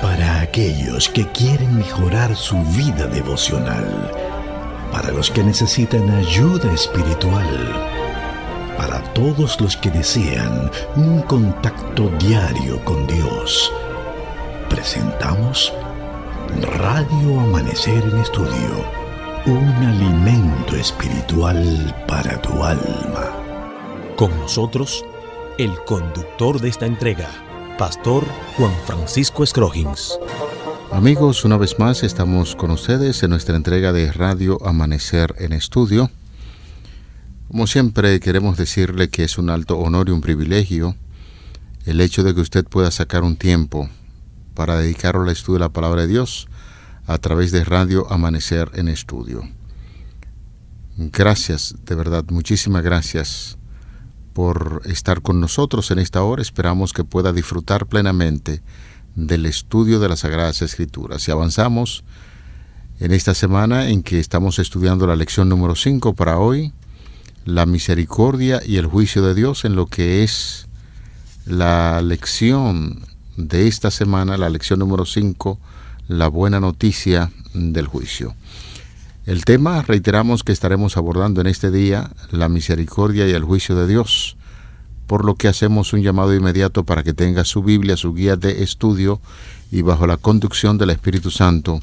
Para aquellos que quieren mejorar su vida devocional, para los que necesitan ayuda espiritual, para todos los que desean un contacto diario con Dios, presentamos Radio Amanecer en Estudio, un alimento espiritual para tu alma. Con nosotros, el conductor de esta entrega, Pastor Juan Francisco Scroggins. Amigos, una vez más estamos con ustedes en nuestra entrega de Radio Amanecer en Estudio. Como siempre, queremos decirle que es un alto honor y un privilegio el hecho de que usted pueda sacar un tiempo para dedicarlo al estudio de la Palabra de Dios a través de Radio Amanecer en Estudio. Gracias, de verdad, muchísimas gracias por estar con nosotros en esta hora. Esperamos que pueda disfrutar plenamente del estudio de las Sagradas Escrituras. Y avanzamos en esta semana en que estamos estudiando la lección número 5 para hoy, la misericordia y el juicio de Dios, en lo que es la lección de esta semana, la lección número 5, la buena noticia del juicio. El tema, reiteramos que estaremos abordando en este día, la misericordia y el juicio de Dios, por lo que hacemos un llamado inmediato para que tenga su Biblia, su guía de estudio, y bajo la conducción del Espíritu Santo,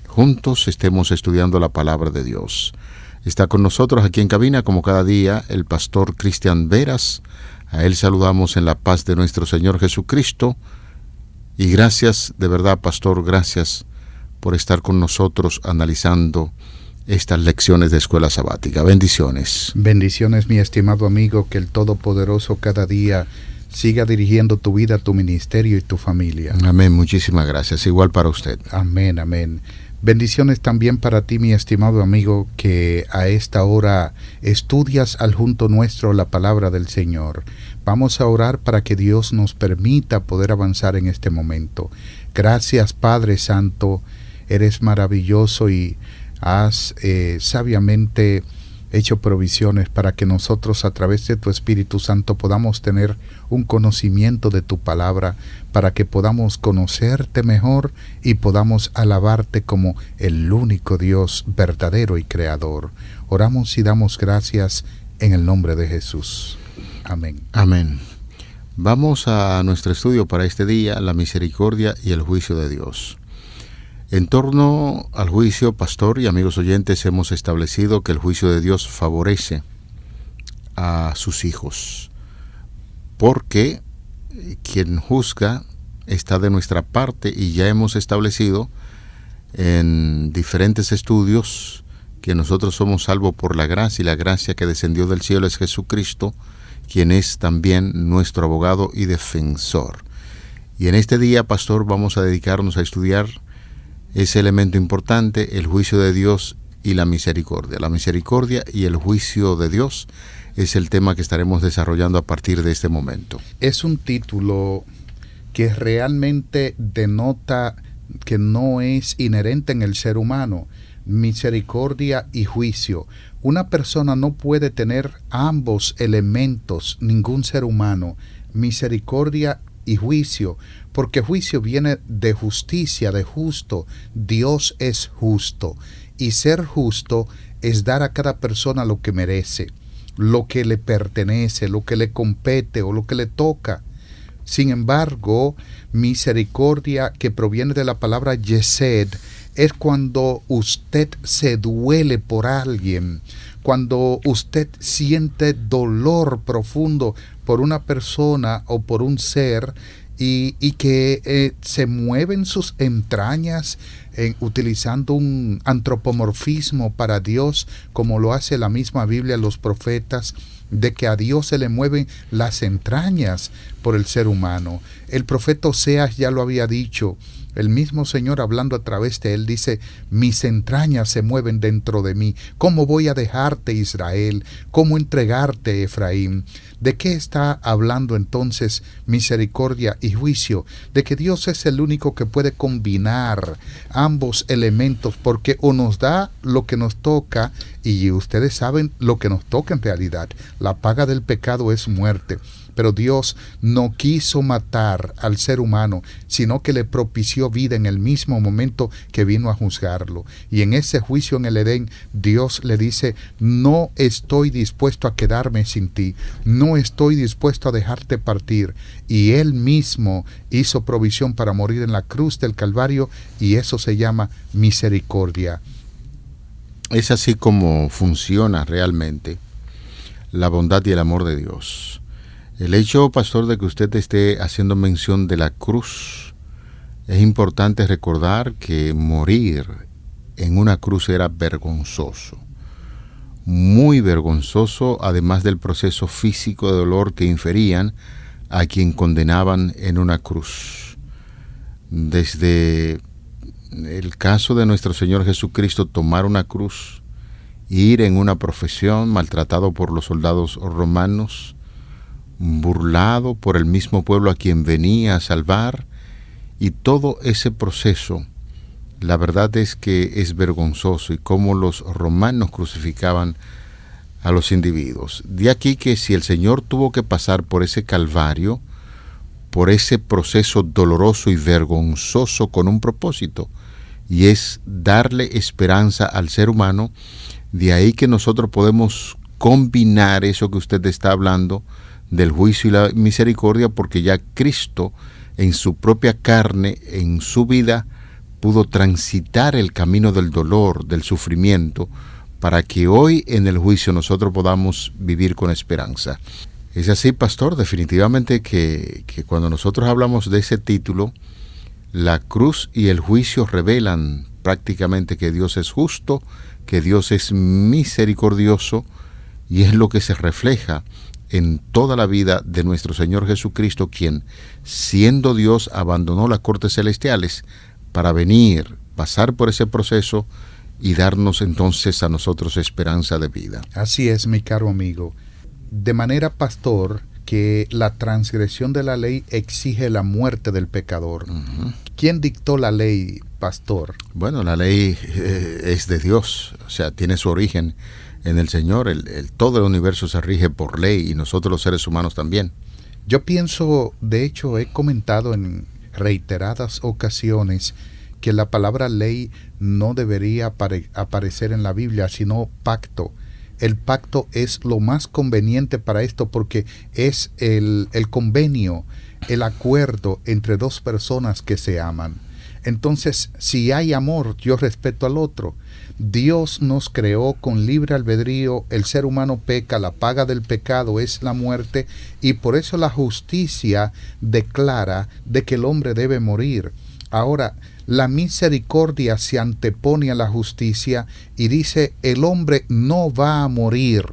juntos estemos estudiando la palabra de Dios. Está con nosotros aquí en cabina, como cada día, el pastor Cristian Veras. A él saludamos en la paz de nuestro Señor Jesucristo. Y gracias, de verdad, pastor, gracias por estar con nosotros analizando estas lecciones de escuela sabática. Bendiciones. Bendiciones, mi estimado amigo, que el Todopoderoso cada día siga dirigiendo tu vida, tu ministerio y tu familia. Amén, muchísimas gracias. Igual para usted. Amén, amén. Bendiciones también para ti, mi estimado amigo, que a esta hora estudias al junto nuestro la palabra del Señor. Vamos a orar para que Dios nos permita poder avanzar en este momento. Gracias, Padre Santo, eres maravilloso y has sabiamente hecho provisiones para que nosotros a través de tu Espíritu Santo podamos tener un conocimiento de tu palabra, para que podamos conocerte mejor y podamos alabarte como el único Dios verdadero y creador. Oramos y damos gracias en el nombre de Jesús. Amén. Amén. Vamos a nuestro estudio para este día, la misericordia y el juicio de Dios. En torno al juicio, pastor y amigos oyentes, hemos establecido que el juicio de Dios favorece a sus hijos, porque quien juzga está de nuestra parte, y ya hemos establecido en diferentes estudios que nosotros somos salvos por la gracia, y la gracia que descendió del cielo es Jesucristo, quien es también nuestro abogado y defensor. Y en este día, pastor, vamos a dedicarnos a estudiar ese elemento importante, el juicio de Dios y la misericordia. La misericordia y el juicio de Dios es el tema que estaremos desarrollando a partir de este momento. Es un título que realmente denota que no es inherente en el ser humano. Misericordia y juicio. Una persona no puede tener ambos elementos, ningún ser humano, misericordia y juicio, porque juicio viene de justicia, de justo. Dios es justo, y ser justo es dar a cada persona lo que merece, lo que le pertenece, lo que le compete o lo que le toca. Sin embargo, misericordia, que proviene de la palabra yesed, es cuando usted se duele por alguien, cuando usted siente dolor profundo por una persona o por un ser, y que se mueven sus entrañas utilizando un antropomorfismo para Dios, como lo hace la misma Biblia, los profetas, de que a Dios se le mueven las entrañas por el ser humano. El profeta Oseas ya lo había dicho. El mismo Señor, hablando a través de él, dice: mis entrañas se mueven dentro de mí. ¿Cómo voy a dejarte, Israel? ¿Cómo entregarte, Efraín? ¿De qué está hablando entonces misericordia y juicio? De que Dios es el único que puede combinar ambos elementos, porque o nos da lo que nos toca, y ustedes saben lo que nos toca en realidad. La paga del pecado es muerte. pero Dios no quiso matar al ser humano, sino que le propició vida en el mismo momento que vino a juzgarlo. Y en ese juicio en el Edén, Dios le dice: no estoy dispuesto a quedarme sin ti, no estoy dispuesto a dejarte partir. Y Él mismo hizo provisión para morir en la cruz del Calvario, y eso se llama misericordia. Es así como funciona realmente la bondad y el amor de Dios. El hecho, pastor, de que usted esté haciendo mención de la cruz, es importante recordar que morir en una cruz era vergonzoso, muy vergonzoso, además del proceso físico de dolor que inferían a quien condenaban en una cruz. Desde el caso de nuestro Señor Jesucristo, tomar una cruz, ir en una profesión, maltratado por los soldados romanos, burlado por el mismo pueblo a quien venía a salvar, y todo ese proceso, la verdad es que es vergonzoso, y cómo los romanos crucificaban a los individuos. De aquí que si el Señor tuvo que pasar por ese calvario, por ese proceso doloroso y vergonzoso con un propósito, y es darle esperanza al ser humano, de ahí que nosotros podemos combinar eso que usted está hablando del juicio y la misericordia, porque ya Cristo en su propia carne, en su vida, pudo transitar el camino del dolor, del sufrimiento, para que hoy en el juicio nosotros podamos vivir con esperanza. Es así, pastor, definitivamente que cuando nosotros hablamos de ese título, la cruz y el juicio revelan prácticamente que Dios es justo, que Dios es misericordioso, y es lo que se refleja en toda la vida de nuestro Señor Jesucristo, quien, siendo Dios, abandonó las cortes celestiales para venir, pasar por ese proceso y darnos entonces a nosotros esperanza de vida. Así es, mi caro amigo. De manera, pastor, que la transgresión de la ley exige la muerte del pecador. Uh-huh. ¿Quién dictó la ley, pastor? Bueno, la ley es de Dios, o sea, tiene su origen en el Señor. Todo el universo se rige por ley, y nosotros los seres humanos también. Yo pienso, de hecho, he comentado en reiteradas ocasiones que la palabra ley no debería aparecer en la Biblia, sino pacto. El pacto es lo más conveniente para esto, porque es el convenio, el acuerdo entre dos personas que se aman. Entonces, si hay amor, yo respeto al otro. Dios nos creó con libre albedrío, el ser humano peca, la paga del pecado es la muerte, y por eso la justicia declara de que el hombre debe morir. Ahora, la misericordia se antepone a la justicia y dice: el hombre no va a morir,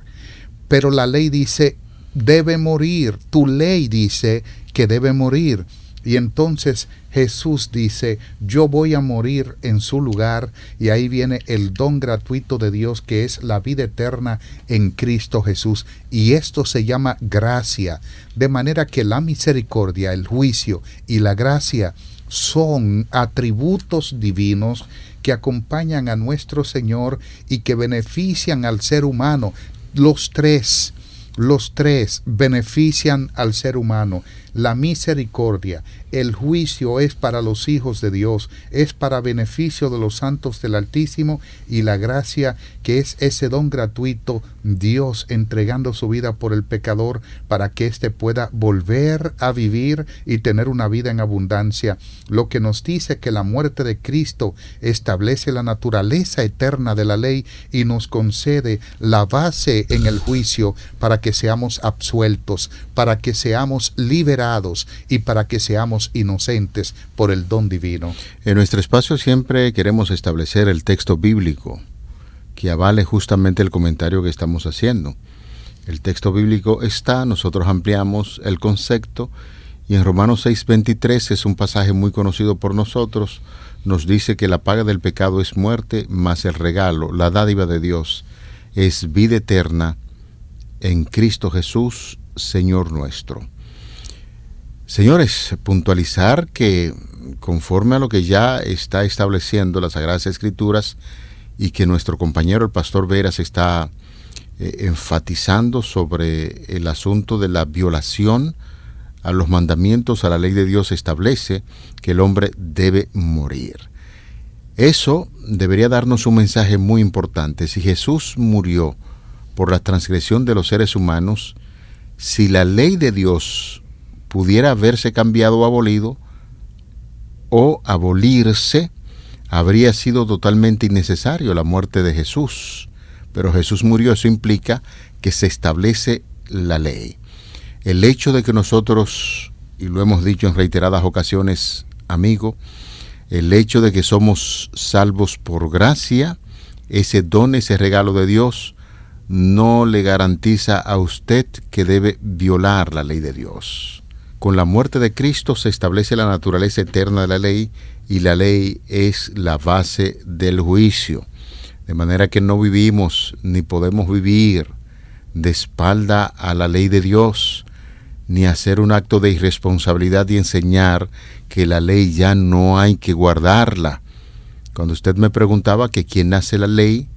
pero la ley dice: debe morir. Tu ley dice que debe morir. Y entonces Jesús dice: yo voy a morir en su lugar, y ahí viene el don gratuito de Dios, que es la vida eterna en Cristo Jesús. Y esto se llama gracia, de manera que la misericordia, el juicio y la gracia son atributos divinos que acompañan a nuestro Señor y que benefician al ser humano. Los tres benefician al ser humano. La misericordia, el juicio es para los hijos de Dios, es para beneficio de los santos del Altísimo, y la gracia, que es ese don gratuito, Dios entregando su vida por el pecador para que éste pueda volver a vivir y tener una vida en abundancia. Lo que nos dice que la muerte de Cristo establece la naturaleza eterna de la ley y nos concede la base en el juicio para que seamos absueltos, para que seamos liberados y para que seamos inocentes por el don divino. En nuestro espacio siempre queremos establecer el texto bíblico que avale justamente el comentario que estamos haciendo. El texto bíblico está, nosotros ampliamos el concepto, y en Romanos 6:23 es un pasaje muy conocido por nosotros. Nos dice que la paga del pecado es muerte, mas el regalo, la dádiva de Dios, es vida eterna en Cristo Jesús, Señor nuestro. Señores, puntualizar que conforme a lo que ya está estableciendo las Sagradas Escrituras, y que nuestro compañero el pastor Veras está enfatizando sobre el asunto de la violación a los mandamientos, a la ley de Dios, establece que el hombre debe morir. Eso debería darnos un mensaje muy importante. Si Jesús murió por la transgresión de los seres humanos, si la ley de Dios pudiera haberse cambiado o abolido, o abolirse, habría sido totalmente innecesario la muerte de Jesús. Pero Jesús murió, eso implica que se establece la ley. El hecho de que nosotros, y lo hemos dicho en reiteradas ocasiones, amigo, el hecho de que somos salvos por gracia, ese don, ese regalo de Dios, no le garantiza a usted que debe violar la ley de Dios. Con la muerte de Cristo se establece la naturaleza eterna de la ley, y la ley es la base del juicio. De manera que no vivimos ni podemos vivir de espalda a la ley de Dios, ni hacer un acto de irresponsabilidad y enseñar que la ley ya no hay que guardarla. Cuando usted me preguntaba que quién hace la ley,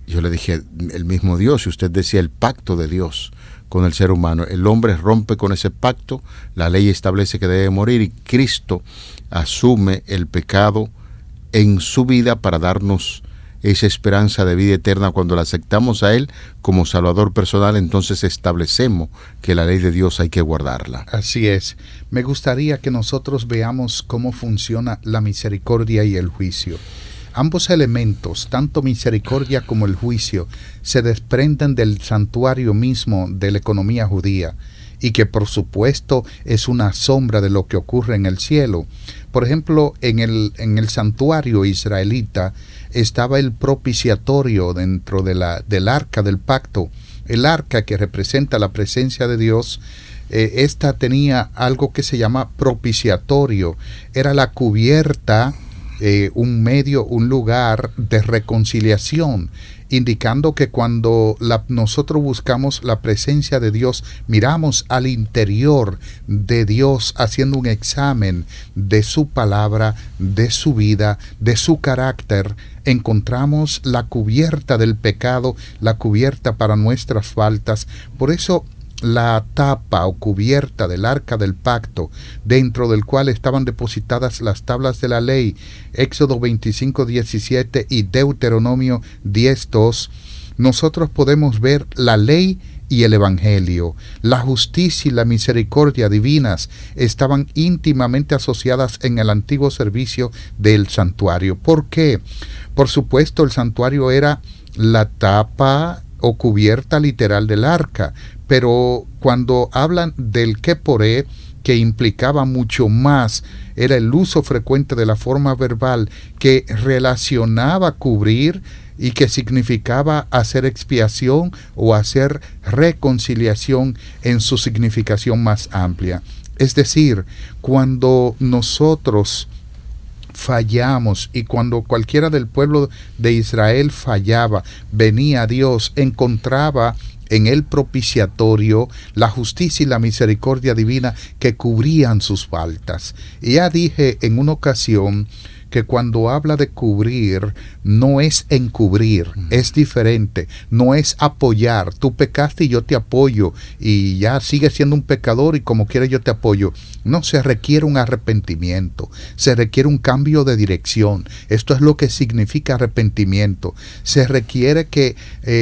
yo le dije el mismo Dios, y usted decía el pacto de Dios con el ser humano. El hombre rompe con ese pacto, la ley establece que debe morir, y Cristo asume el pecado en su vida para darnos esa esperanza de vida eterna. Cuando la aceptamos a Él como Salvador personal, entonces establecemos que la ley de Dios hay que guardarla. Así es. Me gustaría que nosotros veamos cómo funciona la misericordia y el juicio. Ambos elementos, tanto misericordia como el juicio, se desprenden del santuario mismo de la economía judía, y que por supuesto es una sombra de lo que ocurre en el cielo. Por ejemplo, en el santuario israelita estaba el propiciatorio dentro del arca del pacto. El arca, que representa la presencia de Dios, esta tenía algo que se llama propiciatorio. Era la cubierta, un lugar de reconciliación, indicando que cuando nosotros buscamos la presencia de Dios, miramos al interior de Dios haciendo un examen de su palabra, de su vida, de su carácter, encontramos la cubierta del pecado, la cubierta para nuestras faltas. Por eso la tapa o cubierta del arca del pacto, dentro del cual estaban depositadas las tablas de la ley, Éxodo 25:17 y Deuteronomio 10:2, nosotros podemos ver la ley y el evangelio. La justicia y la misericordia divinas estaban íntimamente asociadas en el antiguo servicio del santuario. ¿Por qué? Por supuesto, el santuario era la tapa o cubierta literal del arca, pero cuando hablan del keporé, que implicaba mucho más, era el uso frecuente de la forma verbal que relacionaba cubrir y que significaba hacer expiación o hacer reconciliación en su significación más amplia. Es decir, cuando nosotros fallamos, y cuando cualquiera del pueblo de Israel fallaba, venía Dios, encontraba en el propiciatorio la justicia y la misericordia divina que cubrían sus faltas. Y ya dije en una ocasión que cuando habla de cubrir, no es encubrir, es diferente, no es apoyar. Tú pecaste y yo te apoyo, y ya sigues siendo un pecador y como quiera yo te apoyo. No, se requiere un arrepentimiento, se requiere un cambio de dirección. Esto es lo que significa arrepentimiento. Se requiere que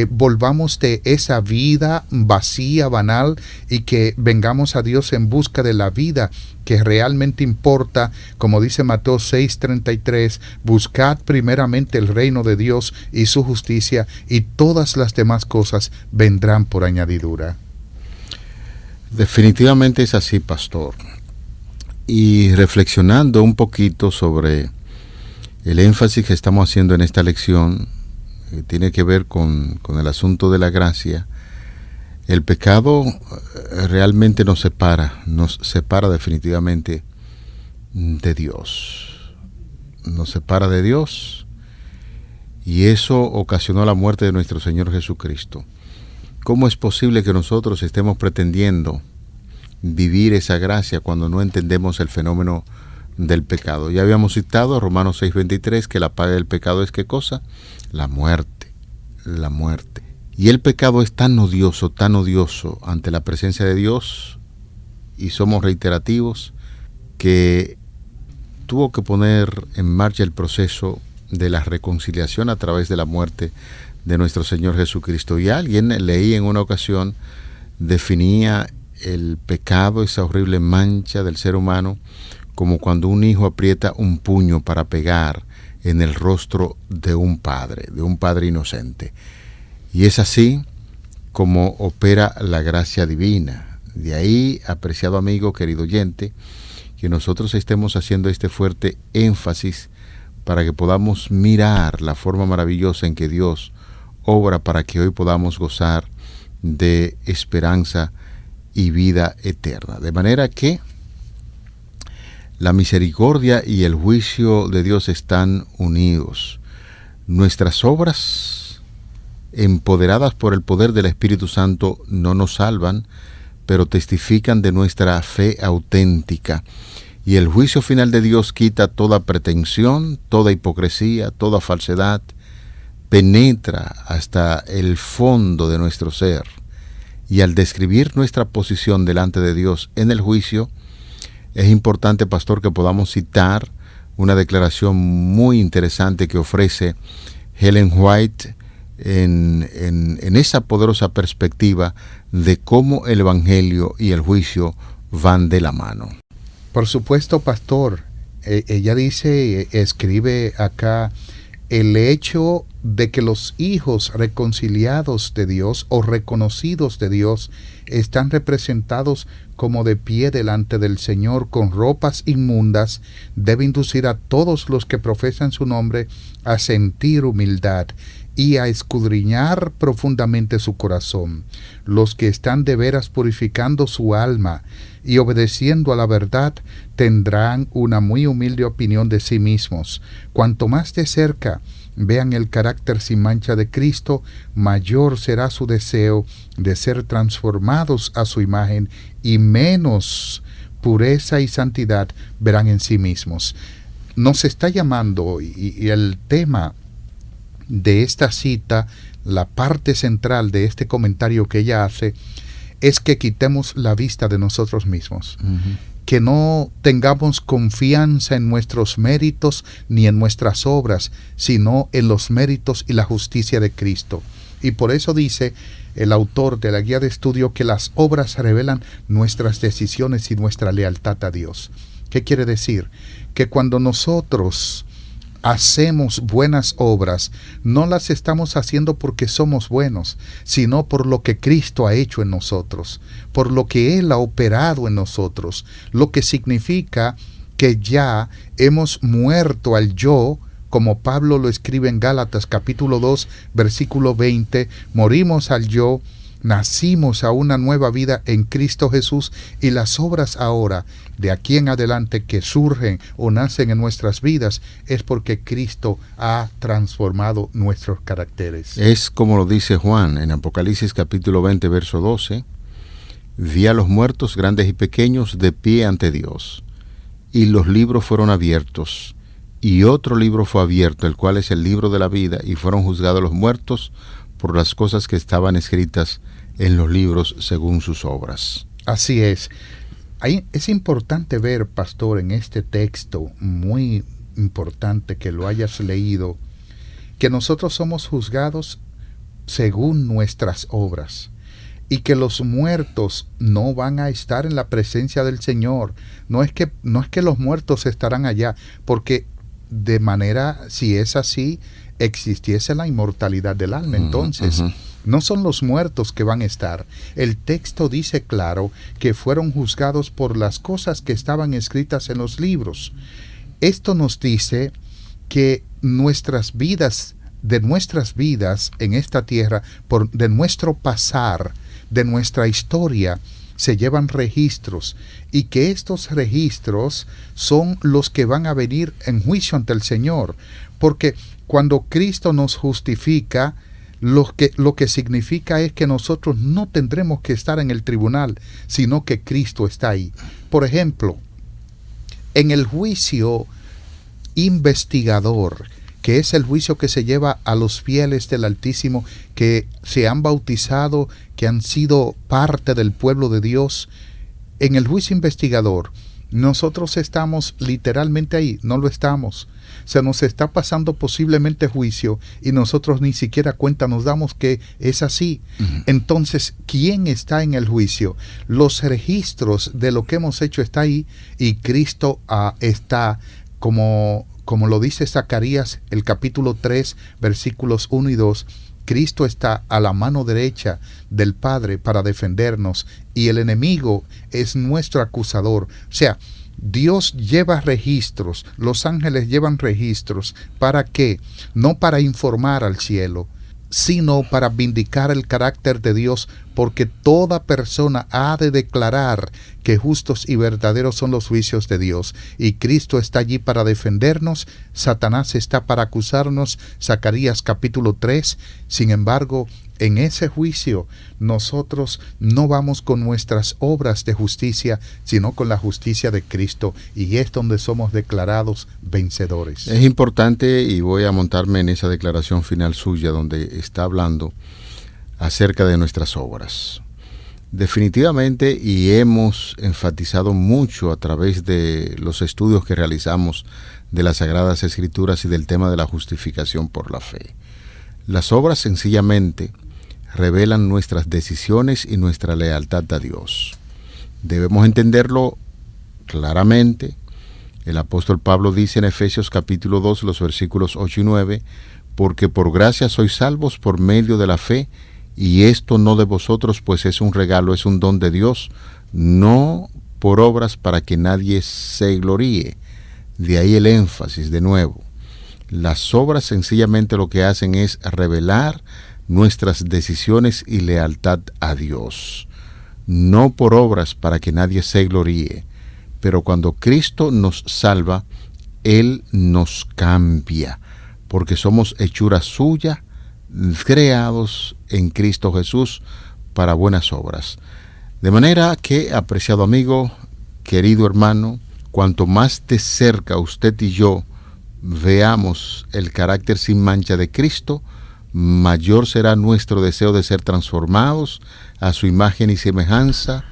volvamos de esa vida vacía, banal, y que vengamos a Dios en busca de la vida que realmente importa. Como dice Mateo 6:33, buscad primeramente el reino de Dios y su justicia, y todas las demás cosas vendrán por añadidura. Definitivamente es así, pastor. Y reflexionando un poquito sobre el énfasis que estamos haciendo en esta lección, tiene que ver con el asunto de la gracia. El pecado realmente nos separa definitivamente de Dios. Nos separa de Dios, y eso ocasionó la muerte de nuestro Señor Jesucristo. ¿Cómo es posible que nosotros estemos pretendiendo vivir esa gracia cuando no entendemos el fenómeno del pecado? Ya habíamos citado Romanos 6:23, que la paga del pecado es ¿qué cosa? La muerte. Y el pecado es tan odioso ante la presencia de Dios, y somos reiterativos, que tuvo que poner en marcha el proceso de la reconciliación a través de la muerte de nuestro Señor Jesucristo. Y alguien, leí en una ocasión, definía el pecado, esa horrible mancha del ser humano, como cuando un hijo aprieta un puño para pegar en el rostro de un padre inocente. Y es así como opera la gracia divina. De ahí, apreciado amigo, querido oyente, que nosotros estemos haciendo este fuerte énfasis para que podamos mirar la forma maravillosa en que Dios obra para que hoy podamos gozar de esperanza y vida eterna. De manera que la misericordia y el juicio de Dios están unidos. Nuestras obras, empoderadas por el poder del Espíritu Santo, no nos salvan, pero testifican de nuestra fe auténtica. Y el juicio final de Dios quita toda pretensión, toda hipocresía, toda falsedad, penetra hasta el fondo de nuestro ser. Y al describir nuestra posición delante de Dios en el juicio, es importante, pastor, que podamos citar una declaración muy interesante que ofrece Ellen White en esa poderosa perspectiva de cómo el Evangelio y el juicio van de la mano. Por supuesto, pastor. Ella escribe acá, el hecho de que los hijos reconciliados de Dios o reconocidos de Dios están representados como de pie delante del Señor con ropas inmundas debe inducir a todos los que profesan su nombre a sentir humildad y a escudriñar profundamente su corazón. Los que están de veras purificando su alma y obedeciendo a la verdad tendrán una muy humilde opinión de sí mismos. Cuanto más de cerca vean el carácter sin mancha de Cristo, mayor será su deseo de ser transformados a su imagen y menos pureza y santidad verán en sí mismos. Nos está llamando, y el tema de esta cita, la parte central de este comentario que ella hace, es que quitemos la vista de nosotros mismos. Que no tengamos confianza en nuestros méritos ni en nuestras obras, sino en los méritos y la justicia de Cristo. Y por eso dice el autor de la guía de estudio que las obras revelan nuestras decisiones y nuestra lealtad a Dios. ¿Qué quiere decir? Que cuando nosotros hacemos buenas obras, no las estamos haciendo porque somos buenos, sino por lo que Cristo ha hecho en nosotros, por lo que Él ha operado en nosotros, lo que significa que ya hemos muerto al yo, como Pablo lo escribe en Gálatas capítulo 2, versículo 20, morimos al yo, nacimos a una nueva vida en Cristo Jesús, y las obras ahora, de aquí en adelante, que surgen o nacen en nuestras vidas, es porque Cristo ha transformado nuestros caracteres. Es como lo dice Juan en Apocalipsis capítulo 20, verso 12, vi a los muertos, grandes y pequeños, de pie ante Dios, y los libros fueron abiertos, y otro libro fue abierto, el cual es el libro de la vida, y fueron juzgados los muertos por las cosas que estaban escritas en los libros según sus obras. Así es. Ahí es importante ver, pastor, en este texto, muy importante que lo hayas leído, que nosotros somos juzgados según nuestras obras, y que los muertos no van a estar en la presencia del Señor. No es que los muertos estarán allá, porque de manera, si es así, existiese la inmortalidad del alma. Entonces, no son los muertos que van a estar. El texto dice claro que fueron juzgados por las cosas que estaban escritas en los libros. Esto nos dice que de nuestras vidas en esta tierra, de nuestro pasar, de nuestra historia, se llevan registros, y que estos registros son los que van a venir en juicio ante el Señor, porque cuando Cristo nos justifica, lo que significa es que nosotros no tendremos que estar en el tribunal, sino que Cristo está ahí. Por ejemplo, en el juicio investigador que es el juicio que se lleva a los fieles del Altísimo, que se han bautizado, que han sido parte del pueblo de Dios. En el juicio investigador, nosotros estamos literalmente ahí, no lo estamos. Se nos está pasando posiblemente juicio y nosotros ni siquiera cuenta nos damos que es así. Entonces, ¿quién está en el juicio? Los registros de lo que hemos hecho está ahí, y Cristo está, como lo dice Zacarías, el capítulo 3, versículos 1 y 2, Cristo está a la mano derecha del Padre para defendernos, y el enemigo es nuestro acusador. O sea, Dios lleva registros, los ángeles llevan registros. ¿Para qué? No para informar al cielo, sino para vindicar el carácter de Dios, porque toda persona ha de declarar que justos y verdaderos son los juicios de Dios, y Cristo está allí para defendernos. Satanás está para acusarnos, Zacarías capítulo 3. Sin embargo, en ese juicio nosotros no vamos con nuestras obras de justicia, sino con la justicia de Cristo, y es donde somos declarados vencedores. Es importante, y voy a montarme en esa declaración final suya, donde está hablando acerca de nuestras obras. Definitivamente, y hemos enfatizado mucho a través de los estudios que realizamos de las Sagradas Escrituras y del tema de la justificación por la fe. Las obras sencillamente revelan nuestras decisiones y nuestra lealtad a Dios. Debemos entenderlo claramente. El apóstol Pablo dice en Efesios capítulo 2, los versículos 8 y 9, porque por gracia sois salvos por medio de la fe, y esto no de vosotros, pues es un regalo, es un don de Dios, no por obras para que nadie se gloríe. De ahí el énfasis de nuevo. Las obras sencillamente lo que hacen es revelar nuestras decisiones y lealtad a Dios. No por obras para que nadie se gloríe, pero cuando Cristo nos salva, Él nos cambia, porque somos hechura suya, creados en Cristo Jesús para buenas obras. De manera que, apreciado amigo, querido hermano, cuanto más de cerca usted y yo veamos el carácter sin mancha de Cristo, mayor será nuestro deseo de ser transformados a su imagen y semejanza,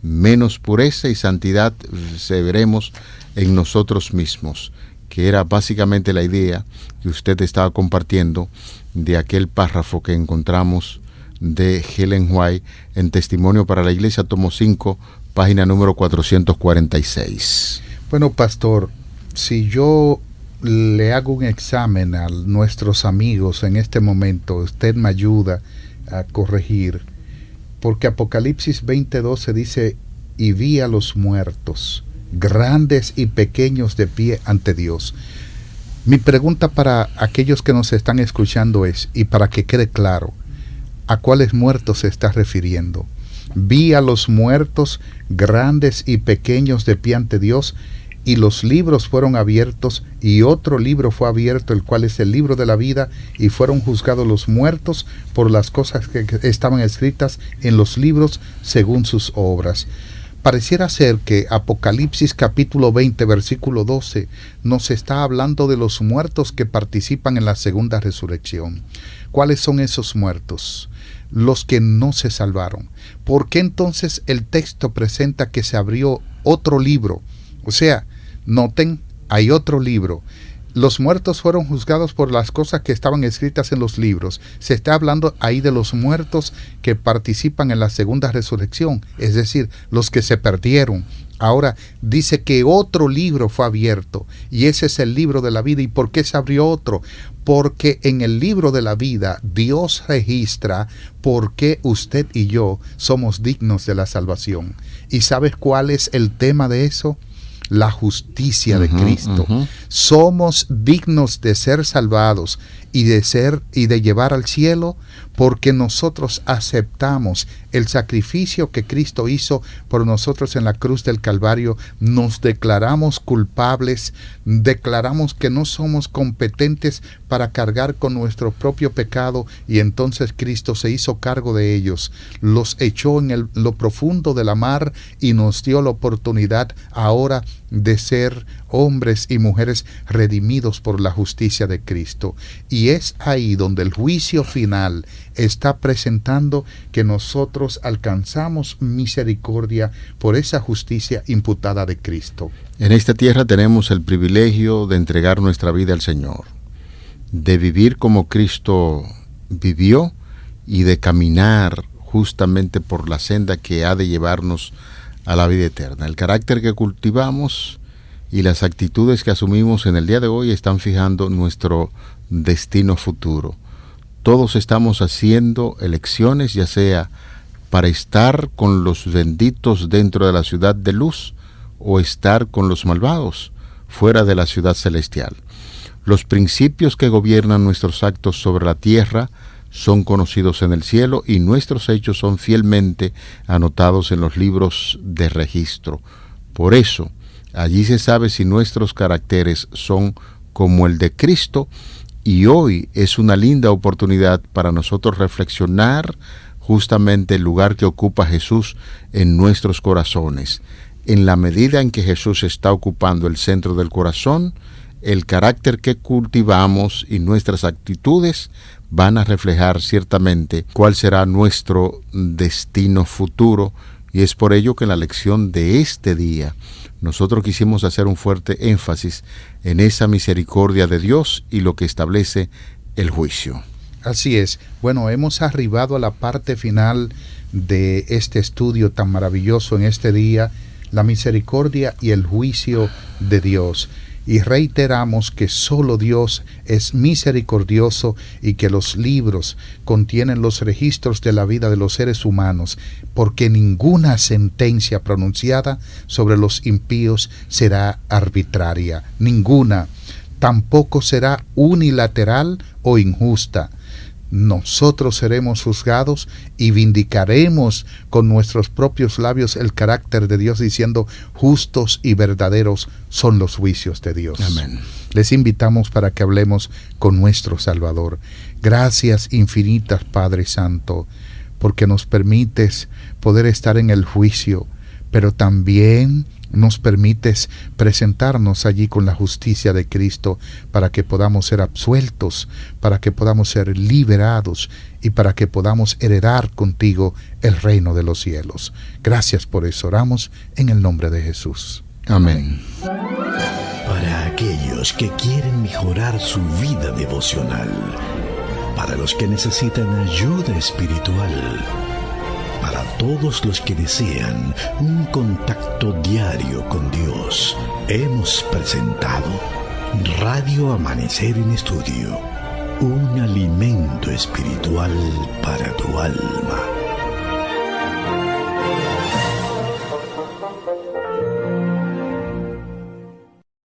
menos pureza y santidad se veremos en nosotros mismos, que era básicamente la idea que usted estaba compartiendo de aquel párrafo que encontramos de Ellen White en Testimonio para la Iglesia, tomo 5, página número 446. Bueno, pastor, si yo le hago un examen a nuestros amigos en este momento, usted me ayuda a corregir, porque Apocalipsis 20:12 dice, y vi a los muertos, grandes y pequeños, de pie ante Dios. Mi pregunta para aquellos que nos están escuchando es, y para que quede claro, ¿a cuáles muertos se está refiriendo? Vi a los muertos, grandes y pequeños, de pie ante Dios, y los libros fueron abiertos, y otro libro fue abierto, el cual es el libro de la vida, y fueron juzgados los muertos por las cosas que estaban escritas en los libros según sus obras. Pareciera ser que Apocalipsis capítulo 20, versículo 12, nos está hablando de los muertos que participan en la segunda resurrección. ¿Cuáles son esos muertos? Los que no se salvaron. ¿Por qué entonces el texto presenta que se abrió otro libro? O sea, noten, hay otro libro. Los muertos fueron juzgados por las cosas que estaban escritas en los libros. Se está hablando ahí de los muertos que participan en la segunda resurrección, es decir, los que se perdieron. Ahora dice que otro libro fue abierto, y ese es el libro de la vida. ¿Y por qué se abrió otro? Porque en el libro de la vida Dios registra por qué usted y yo somos dignos de la salvación. ¿Y sabes cuál es el tema de eso? La justicia de Cristo. Somos dignos de ser salvados y de llevar al cielo porque nosotros aceptamos el sacrificio que Cristo hizo por nosotros en la cruz del Calvario. Nos declaramos culpables, declaramos que no somos competentes para cargar con nuestro propio pecado, y entonces Cristo se hizo cargo de ellos, los echó en lo profundo de la mar y nos dio la oportunidad ahora de ser hombres y mujeres redimidos por la justicia de Cristo. Y es ahí donde el juicio final está presentando que nosotros alcanzamos misericordia por esa justicia imputada de Cristo. En esta tierra tenemos el privilegio de entregar nuestra vida al Señor, de vivir como Cristo vivió y de caminar justamente por la senda que ha de llevarnos a la vida eterna. El carácter que cultivamos y las actitudes que asumimos en el día de hoy están fijando nuestro destino futuro. Todos estamos haciendo elecciones, ya sea para estar con los benditos dentro de la ciudad de luz o estar con los malvados fuera de la ciudad celestial. Los principios que gobiernan nuestros actos sobre la tierra son conocidos en el cielo y nuestros hechos son fielmente anotados en los libros de registro. Por eso, allí se sabe si nuestros caracteres son como el de Cristo, y hoy es una linda oportunidad para nosotros reflexionar justamente el lugar que ocupa Jesús en nuestros corazones. En la medida en que Jesús está ocupando el centro del corazón, el carácter que cultivamos y nuestras actitudes van a reflejar ciertamente cuál será nuestro destino futuro, y es por ello que en la lección de este día nosotros quisimos hacer un fuerte énfasis en esa misericordia de Dios y lo que establece el juicio. Así es. Bueno, hemos arribado a la parte final de este estudio tan maravilloso en este día, la misericordia y el juicio de Dios. Y reiteramos que solo Dios es misericordioso y que los libros contienen los registros de la vida de los seres humanos, porque ninguna sentencia pronunciada sobre los impíos será arbitraria, ninguna. Tampoco será unilateral o injusta. Nosotros seremos juzgados y vindicaremos con nuestros propios labios el carácter de Dios, diciendo: justos y verdaderos son los juicios de Dios. Amén. Les invitamos para que hablemos con nuestro Salvador. Gracias infinitas, Padre Santo, porque nos permites poder estar en el juicio, pero también nos permites presentarnos allí con la justicia de Cristo para que podamos ser absueltos, para que podamos ser liberados y para que podamos heredar contigo el reino de los cielos. Gracias por eso. Oramos en el nombre de Jesús. Amén. Para aquellos que quieren mejorar su vida devocional, para los que necesitan ayuda espiritual, para todos los que desean un contacto diario con Dios, hemos presentado Radio Amanecer en Estudio, un alimento espiritual para tu alma.